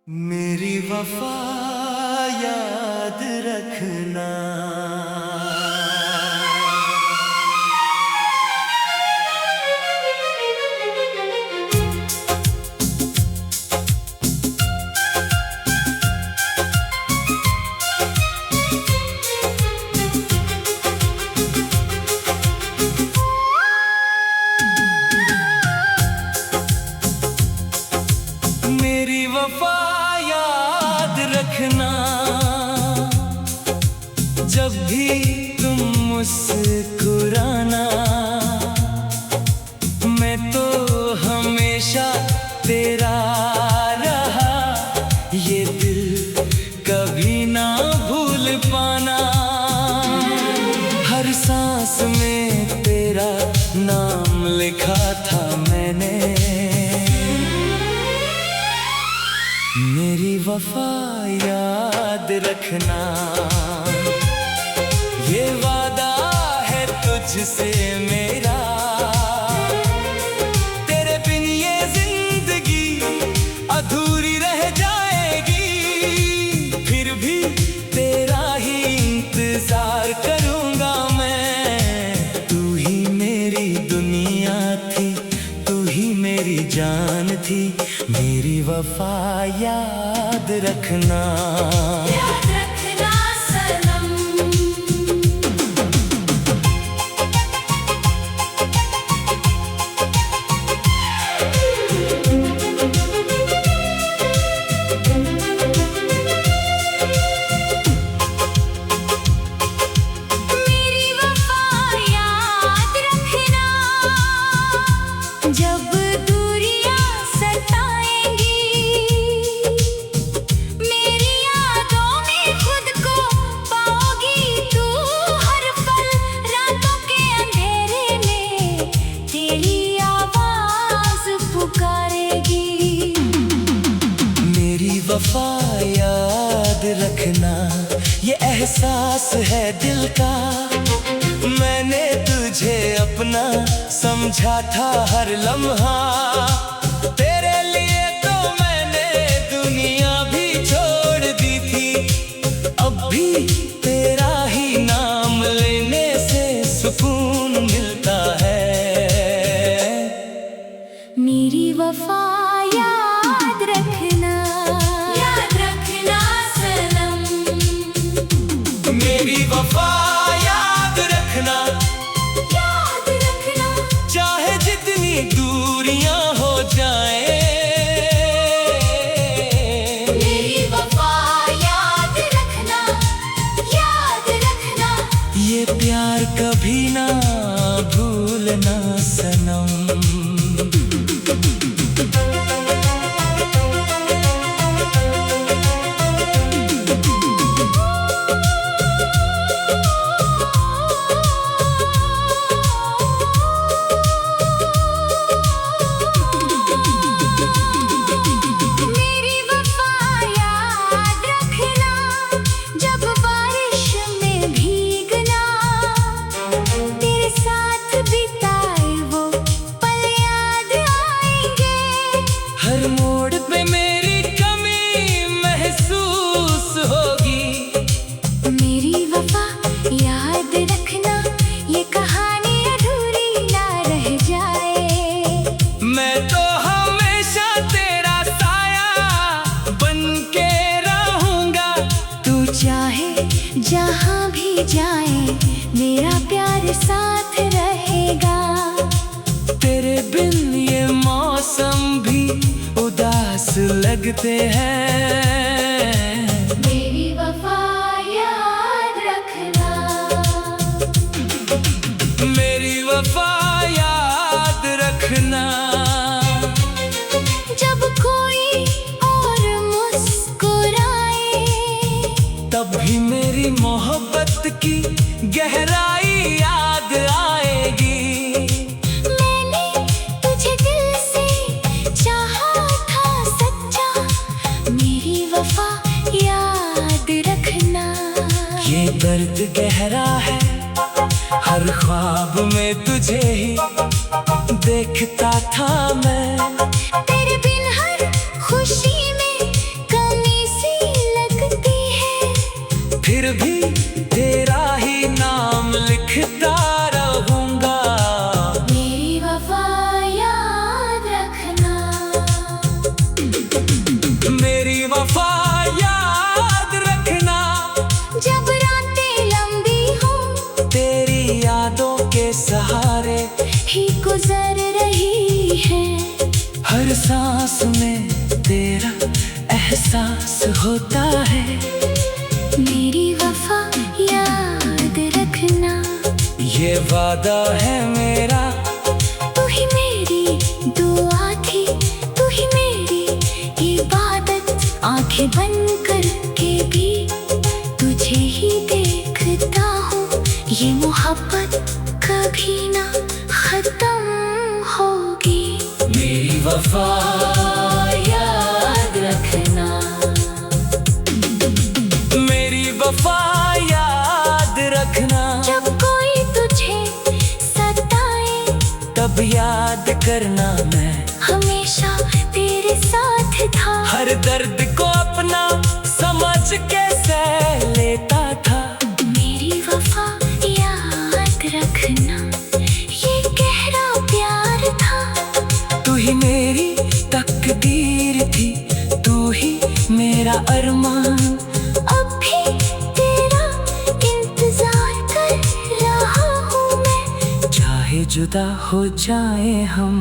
मेरी वफा याद रखना। मेरी वफा याद रखना, जब भी तुम मुस्कुराना। मैं तो हमेशा तेरा रहा, ये दिल कभी ना भूल पाना। हर सांस में तेरा नाम लिखा था मैंने। मेरी वफा याद रखना, ये वादा है तुझसे मेरा। तेरे बिन ये जिंदगी अधूरी रह जाएगी, फिर भी तेरा ही इंतजार करूंगा मैं। तू ही मेरी दुनिया थी, तू ही मेरी जान थी। मेरी वफा याद रखना। याद रखना सनम। मेरी वफा याद रखना, जब वफा याद रखना, ये एहसास है दिल का। मैंने तुझे अपना समझा था हर लम्हा। तेरे लिए तो मैंने दुनिया भी छोड़ दी थी। अब भी तेरा ही नाम लेने से सुकून मिलता है। मेरी वफा याद रखना। मेरी वफा याद रखना, याद रखना। चाहे जितनी दूरियां हो जाएं। मेरी वफा याद रखना, याद रखना। ये प्यार कभी ना भूलना सनम। हर मोड़ पे मेरी कमी महसूस होगी। मेरी वफा याद रखना, ये कहानी अधूरी ना रह जाए। मैं तो हमेशा तेरा साया बन के रहूंगा। तू चाहे जहाँ भी जाए, मेरा प्यार साथ रहेगा। तेरे बिन ये मौसम भी उदास लगते हैं। मेरी वफा याद रखना। मेरी वफा याद रखना, जब कोई और मुस्कुराए, तब भी मेरी मोहब्बत की गहराई याद आएगी। ये दर्द गहरा है, हर ख्वाब में तुझे ही देखता था मैं। तेरे बिन हर खुशी में सांस में तेरा एहसास होता है। मेरी वफा याद रखना, ये वादा है मेरा। तू ही मेरी दुआ थी, तू ही मेरी इबादत। आंखें बंद करके भी तुझे ही देखता हूँ। ये मोहब्बत कभी ना खत्म होगी। मेरी वफा याद रखना, मेरी वफा याद रखना। जब कोई तुझे सताए तब याद करना मैं हमेशा तेरे साथ था। हर दर्द को अपना समझ के सह लेता था। मेरी वफा याद रखना, ये गहरा प्यार था। तू ही मेरी तकदीर थी, तू ही मेरा अरमान। अब भी तेरा इंतजार कर रहा हूँ मैं, चाहे जुदा हो जाए हम।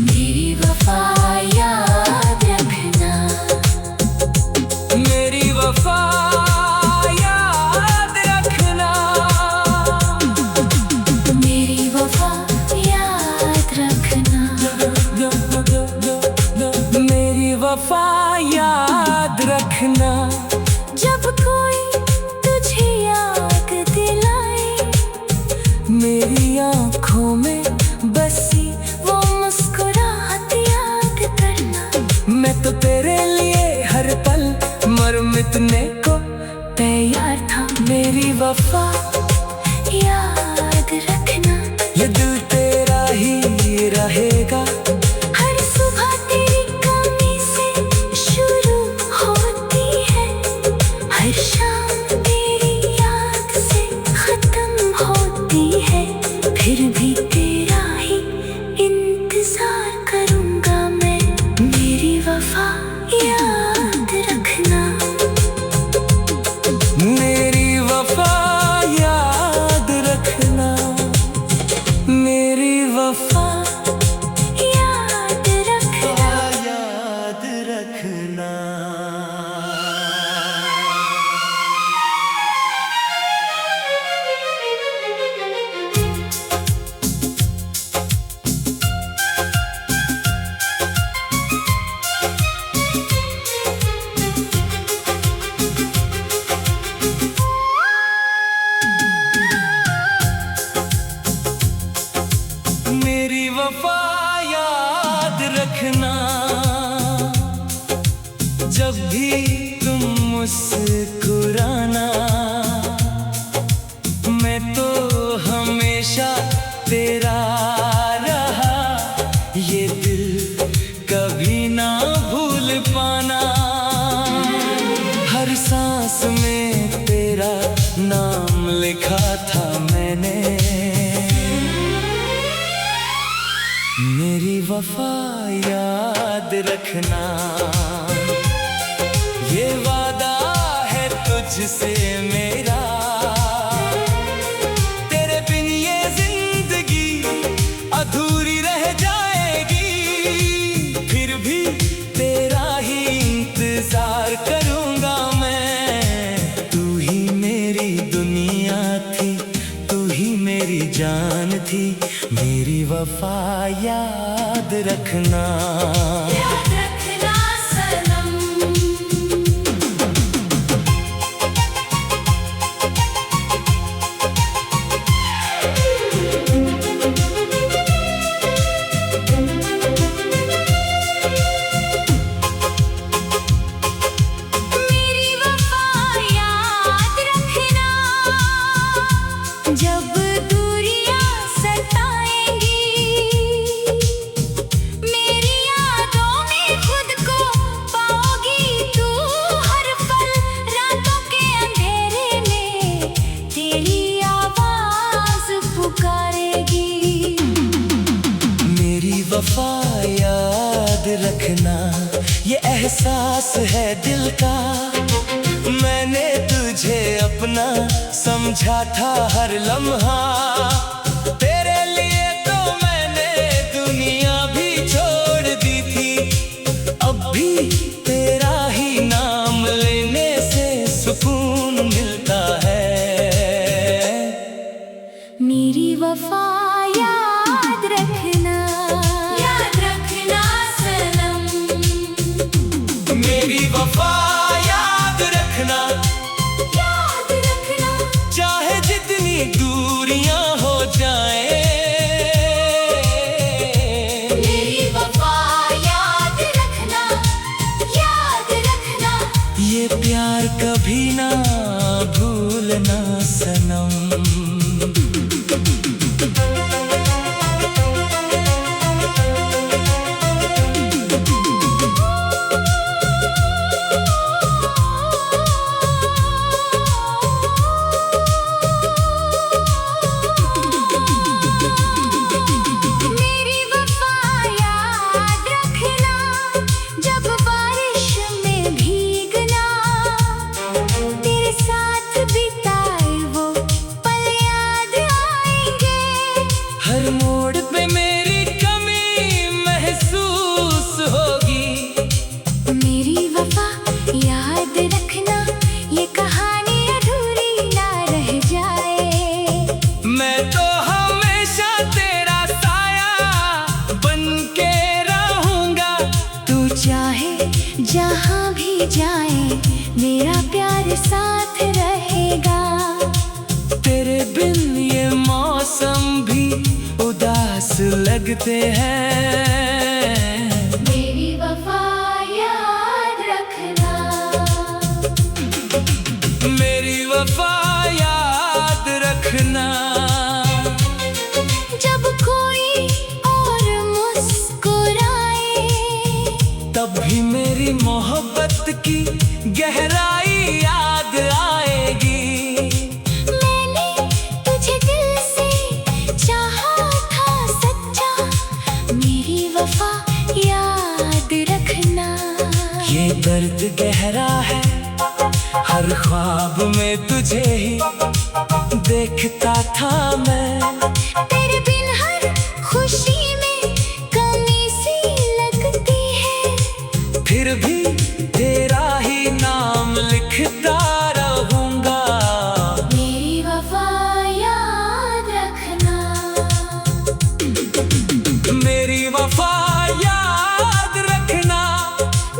मेरी वफा याद रखना, मेरी वफा याद रखना, मेरी वफा याद रखना, मेरी वफा याद रखना। जब कोई तुझे याद दिलाए मेरी आँखों में बसी वो मुस्कुराहट याद करना। मैं तो तेरे लिए हर पल मर मिटने को तैयार था। मेरी वफा याद रखना, ये दिल तेरा ही रहेगा। हर सुबह तेरी कमी से शुरू होती है, हर शाम तेरी याद से खत्म होती है। फिर भी तेरा ही इंतजार करूंगा मैं। मेरी वफा याद रखना, मेरी वफा याद रखना, मेरी वफा याद रखना। याद रखना। मेरी वफा याद रखना, जब भी तुम मुस्कुराना। मैं तो हमेशा तेरा रहा, ये दिल कभी ना भूल पाना। हर सांस में तेरा नाम लिखा था मैंने। मेरी वफा याद रखना, ये वादा है तुझसे मेरा। तेरे बिन ये जिंदगी अधूरी रह जाएगी। फिर भी तेरा ही इंतजार करूंगा मैं। तू ही मेरी दुनिया थी, तू ही मेरी जान थी। मेरी वफा याद रखना। याद रखना सनम, मेरी वफा याद रखना। जब दूरियां सताएंगी, मेरी यादों में खुद को पाओगी तू। हर पल रातों के अंधेरे में तेरी आवाज पुकारेगी। मेरी वफा याद रखना, ये एहसास है दिल का। मैंने तुझे अपना समझा था हर लम्हा। तेरे लिए तो मैंने दुनिया भी छोड़ भी तेरा ही नाम लेने से सुकून मिलता है। मेरी वफा याद रखना सनम। मेरी वफा याद रखना चाहे जितनी दूरियां हो जाएं। मेरी वफा याद रखना ये प्यार कभी ना भूलना सनम। मेरी वफा याद रखना जब बारिश में भीगना, तेरे साथ बिताए वो पल याद आएंगे। हर मोड़ पे मेरी कमी महसूस होगी। मेरी वफा याद रखना ये कहानी अधूरी ना रह जाए। मैं तो हमेशा तेरा साया बन के रहूंगा। तू चाहे जहाँ भी जाए मेरा प्यार साथ रहेगा। तेरे बिन ये मौसम भी उदास लगते हैं। मेरी वफा याद रखना। मेरी वफा याद रखना जब कोई और मुस्कुराए, तब भी मेरी मोहब्बत की गहराई याद आएगी। मैंने तुझे दिल से चाहा था सच्चा। मेरी वफा याद रखना। ये दर्द गहरा है, हर ख्वाब में तुझे ही देखता था मैं। तेरे बिन हर खुशी में कमी सी लगती है। फिर भी तेरा ही नाम लिखता रहूंगा। मेरी वफा याद रखना। मेरी वफा याद रखना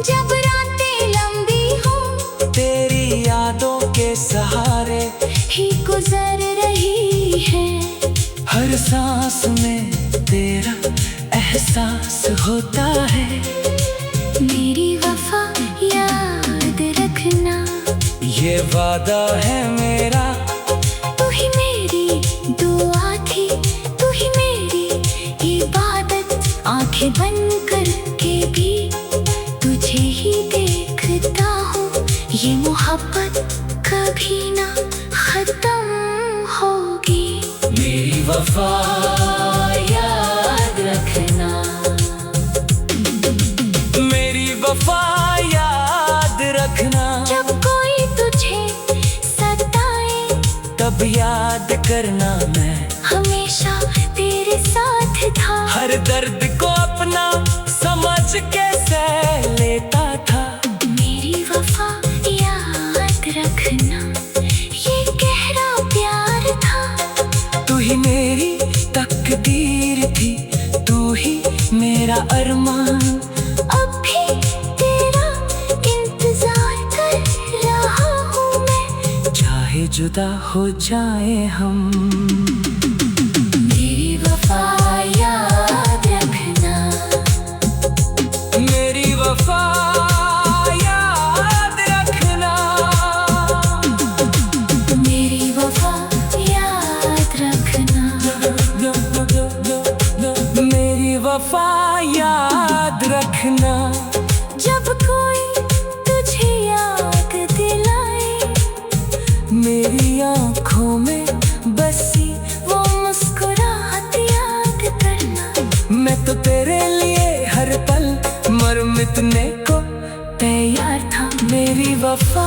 जब रातें लंबी हो तेरी यादों के सहारे ही गुजर रही है। हर सांस में तेरा एहसास होता है। मेरी वफा याद रखना। ये वादा है मेरा, तू ही मेरी दुआ थी, तू ही मेरी इबादत। आंखें बंद करके भी तुझे ही देखता हूँ। ये मोहब्बत कभी ना खत्म होगी। मेरी वफा याद रखना। मेरी वफा याद रखना जब कोई तुझे सताए, तब याद करना मैं हमेशा तेरे साथ था। हर दर्द को अपना समझ के सह लेता था। मेरी वफा याद रखना ये गहरा प्यार था। तू ही मेरी तकदीर थी, तू ही मेरा अरमान। अब भी तेरा इंतजार कर रहा हूँ मैं। चाहे जुदा हो जाए हम। मेरी वफा याद रखना। मेरी वफा याद रखना। मेरी वफा याद रखना। मेरी वफा याद रखना जब कोई तुझे याद दिलाए, मेरी आँखों में बसी वो मुस्कुराहट याद करना। मैं तो तेरे लिए हर पल मर मिटने को तैयार था। मेरी वफा